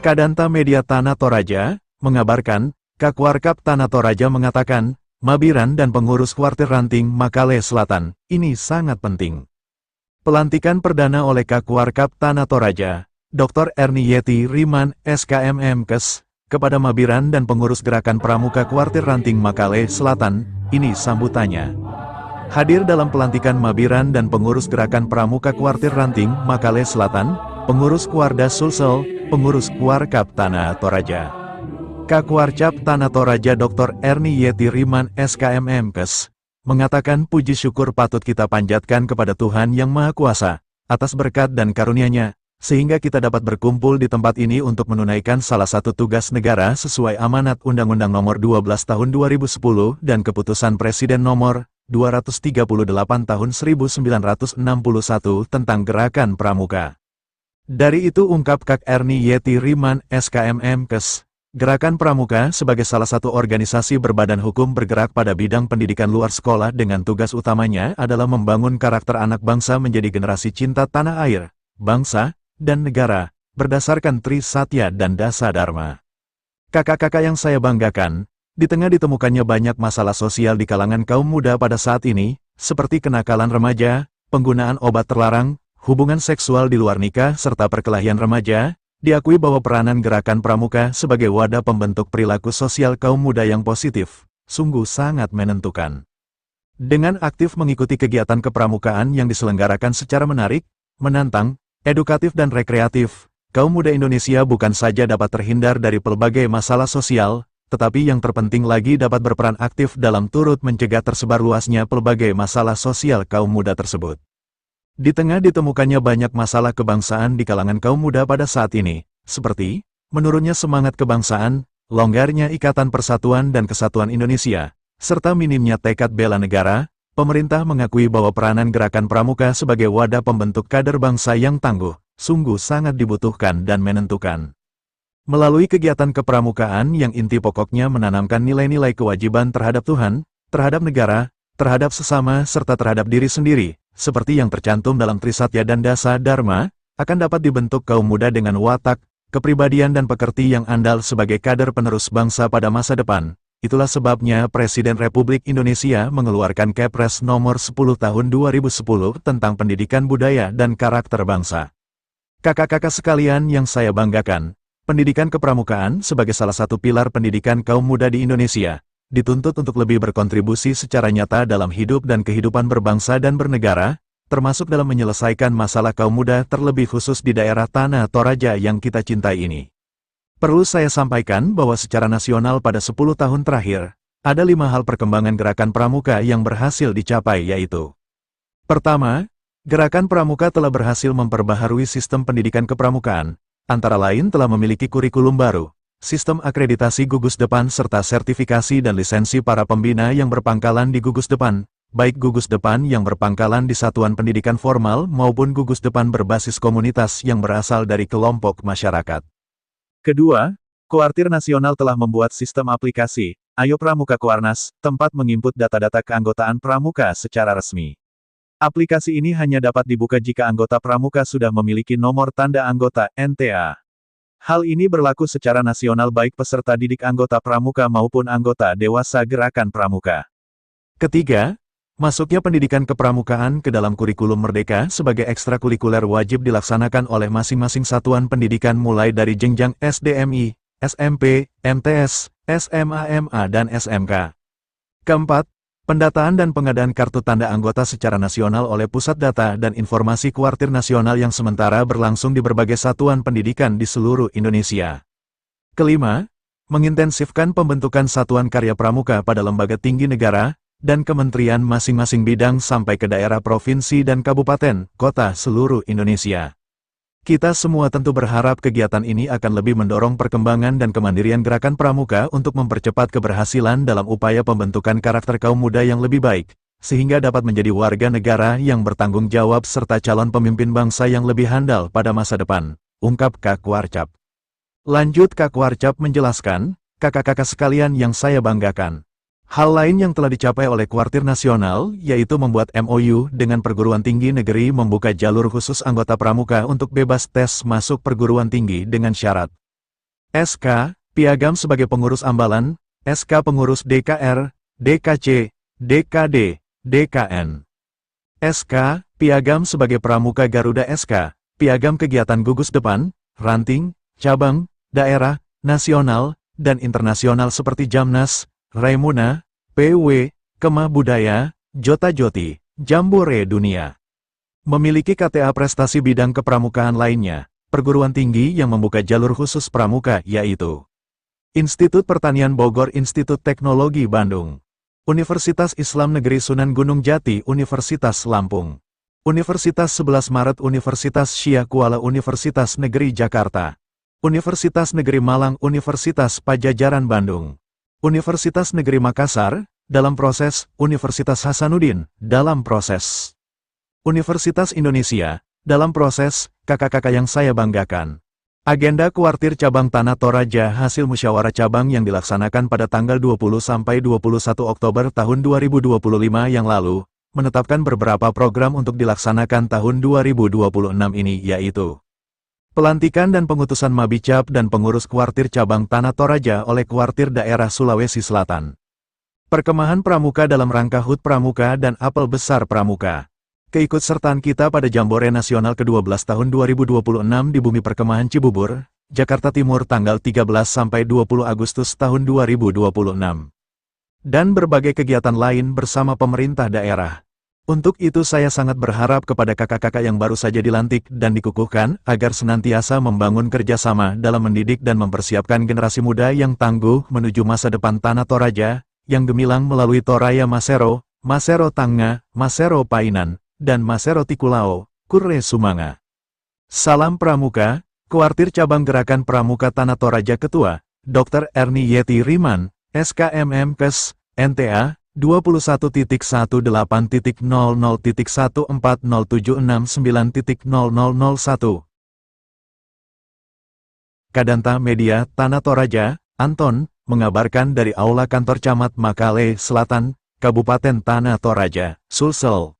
Kadanta Media Tanah Toraja mengabarkan, Kakwarkap Tanah Toraja mengatakan, Mabiran dan pengurus kuartir Ranting Makale Selatan, ini sangat penting. Pelantikan perdana oleh Kakwarkap Tanah Toraja, Dr. Ernie Yeti Riman, SKMM-Kes, kepada Mabiran dan pengurus gerakan pramuka kuartir Ranting Makale Selatan, ini sambutannya. Hadir dalam pelantikan Mabiran dan pengurus gerakan pramuka kuartir Ranting Makale Selatan, pengurus Kuarda Sulsel, pengurus Kakwarkap Tanah Toraja. Kakwarkap Tanah Toraja Dr. Ernie Yeti Riman SKMM-Kes, mengatakan puji syukur patut kita panjatkan kepada Tuhan Yang Maha Kuasa, atas berkat dan karunia-Nya, sehingga kita dapat berkumpul di tempat ini untuk menunaikan salah satu tugas negara sesuai amanat Undang-Undang Nomor 12 Tahun 2010 dan Keputusan Presiden Nomor 238 Tahun 1961 tentang Gerakan Pramuka. Dari itu ungkap Kak Ernie Yeti Riman SKMM-Kes, Gerakan Pramuka sebagai salah satu organisasi berbadan hukum bergerak pada bidang pendidikan luar sekolah dengan tugas utamanya adalah membangun karakter anak bangsa menjadi generasi cinta tanah air, bangsa, dan negara, berdasarkan Tri Satya dan Dasa Dharma. Kakak-kakak yang saya banggakan, di tengah ditemukannya banyak masalah sosial di kalangan kaum muda pada saat ini, seperti kenakalan remaja, penggunaan obat terlarang, hubungan seksual di luar nikah serta perkelahian remaja, diakui bahwa peranan gerakan pramuka sebagai wadah pembentuk perilaku sosial kaum muda yang positif, sungguh sangat menentukan. Dengan aktif mengikuti kegiatan kepramukaan yang diselenggarakan secara menarik, menantang, edukatif dan rekreatif, kaum muda Indonesia bukan saja dapat terhindar dari pelbagai masalah sosial, tetapi yang terpenting lagi dapat berperan aktif dalam turut mencegah tersebar luasnya pelbagai masalah sosial kaum muda tersebut. Di tengah ditemukannya banyak masalah kebangsaan di kalangan kaum muda pada saat ini, seperti menurunnya semangat kebangsaan, longgarnya Ikatan Persatuan dan Kesatuan Indonesia, serta minimnya tekad bela negara, pemerintah mengakui bahwa peranan gerakan pramuka sebagai wadah pembentuk kader bangsa yang tangguh, sungguh sangat dibutuhkan dan menentukan. Melalui kegiatan kepramukaan yang inti pokoknya menanamkan nilai-nilai kewajiban terhadap Tuhan, terhadap negara, terhadap sesama serta terhadap diri sendiri, seperti yang tercantum dalam Tri Satya dan Dasa Dharma, akan dapat dibentuk kaum muda dengan watak, kepribadian dan pekerti yang andal sebagai kader penerus bangsa pada masa depan. Itulah sebabnya Presiden Republik Indonesia mengeluarkan Kepres Nomor 10 Tahun 2010 tentang Pendidikan Budaya dan Karakter Bangsa. Kakak-kakak sekalian yang saya banggakan, pendidikan kepramukaan sebagai salah satu pilar pendidikan kaum muda di Indonesia, dituntut untuk lebih berkontribusi secara nyata dalam hidup dan kehidupan berbangsa dan bernegara, termasuk dalam menyelesaikan masalah kaum muda terlebih khusus di daerah Tanah Toraja yang kita cintai ini. Perlu saya sampaikan bahwa secara nasional pada 10 tahun terakhir, ada 5 hal perkembangan gerakan pramuka yang berhasil dicapai yaitu: pertama, gerakan pramuka telah berhasil memperbaharui sistem pendidikan kepramukaan, antara lain telah memiliki kurikulum baru, sistem akreditasi gugus depan serta sertifikasi dan lisensi para pembina yang berpangkalan di gugus depan, baik gugus depan yang berpangkalan di satuan pendidikan formal maupun gugus depan berbasis komunitas yang berasal dari kelompok masyarakat. Kedua, Kuartir Nasional telah membuat sistem aplikasi, Ayo Pramuka Kuarnas, tempat menginput data-data keanggotaan pramuka secara resmi. Aplikasi ini hanya dapat dibuka jika anggota pramuka sudah memiliki nomor tanda anggota NTA. Hal ini berlaku secara nasional baik peserta didik anggota pramuka maupun anggota dewasa gerakan pramuka. Ketiga, masuknya pendidikan kepramukaan ke dalam kurikulum Merdeka sebagai ekstrakurikuler wajib dilaksanakan oleh masing-masing satuan pendidikan mulai dari jenjang SDMI, SMP, MTS, SMA-MA dan SMK. Keempat, pendataan dan pengadaan kartu tanda anggota secara nasional oleh Pusat Data dan Informasi Kuartir Nasional yang sementara berlangsung di berbagai satuan pendidikan di seluruh Indonesia. Kelima, mengintensifkan pembentukan satuan karya pramuka pada lembaga tinggi negara dan kementerian masing-masing bidang sampai ke daerah provinsi dan kabupaten, kota seluruh Indonesia. Kita semua tentu berharap kegiatan ini akan lebih mendorong perkembangan dan kemandirian gerakan pramuka untuk mempercepat keberhasilan dalam upaya pembentukan karakter kaum muda yang lebih baik, sehingga dapat menjadi warga negara yang bertanggung jawab serta calon pemimpin bangsa yang lebih handal pada masa depan, ungkap Kakwarkap. Lanjut Kakwarkap menjelaskan, kakak-kakak sekalian yang saya banggakan, Hal lain yang telah dicapai oleh Kuartir Nasional, yaitu membuat MOU dengan perguruan tinggi negeri membuka jalur khusus anggota pramuka untuk bebas tes masuk perguruan tinggi dengan syarat SK, Piagam sebagai pengurus ambalan, SK pengurus DKR, DKC, DKD, DKN. SK, Piagam sebagai pramuka Garuda SK, Piagam kegiatan gugus depan, ranting, cabang, daerah, nasional, dan internasional seperti Jamnas, Raimuna, PW, Kemah Budaya, Jota Joti, Jambore Dunia. Memiliki KTA prestasi bidang kepramukaan lainnya, perguruan tinggi yang membuka jalur khusus pramuka yaitu Institut Pertanian Bogor, Institut Teknologi Bandung, Universitas Islam Negeri Sunan Gunung Jati, Universitas Lampung, Universitas 11 Maret, Universitas Syia Kuala, Universitas Negeri Jakarta, Universitas Negeri Malang, Universitas Pajajaran Bandung, Universitas Negeri Makassar, dalam proses, Universitas Hasanuddin, dalam proses, Universitas Indonesia, dalam proses, kakak-kakak yang saya banggakan. Agenda Kuartir Cabang Tanah Toraja hasil musyawarah cabang yang dilaksanakan pada tanggal 20-21 Oktober tahun 2025 yang lalu, menetapkan beberapa program untuk dilaksanakan tahun 2026 ini yaitu pelantikan dan pengutusan Mabicap dan pengurus Kuartir Cabang Tanah Toraja oleh Kuartir Daerah Sulawesi Selatan. Perkemahan Pramuka dalam rangka HUT Pramuka dan Apel Besar Pramuka. Keikutsertaan kita pada Jambore Nasional ke-12 tahun 2026 di Bumi Perkemahan Cibubur, Jakarta Timur tanggal 13-20 Agustus tahun 2026. Dan berbagai kegiatan lain bersama pemerintah daerah. Untuk itu saya sangat berharap kepada kakak-kakak yang baru saja dilantik dan dikukuhkan agar senantiasa membangun kerjasama dalam mendidik dan mempersiapkan generasi muda yang tangguh menuju masa depan Tanah Toraja, yang gemilang melalui Toraya Masero, Masero Tanga, Masero Painan, dan Masero Tikulao, Kurre Sumanga. Salam Pramuka, Kuartir Cabang Gerakan Pramuka Tanah Toraja Ketua, Dr. Ernie Yeti Riman, SKMM Kes, NTA, 21.00.14079.0001. Kadanta Media Tanah Toraja, Anton, mengabarkan dari Aula Kantor Camat Makale Selatan, Kabupaten Tanah Toraja, Sulsel.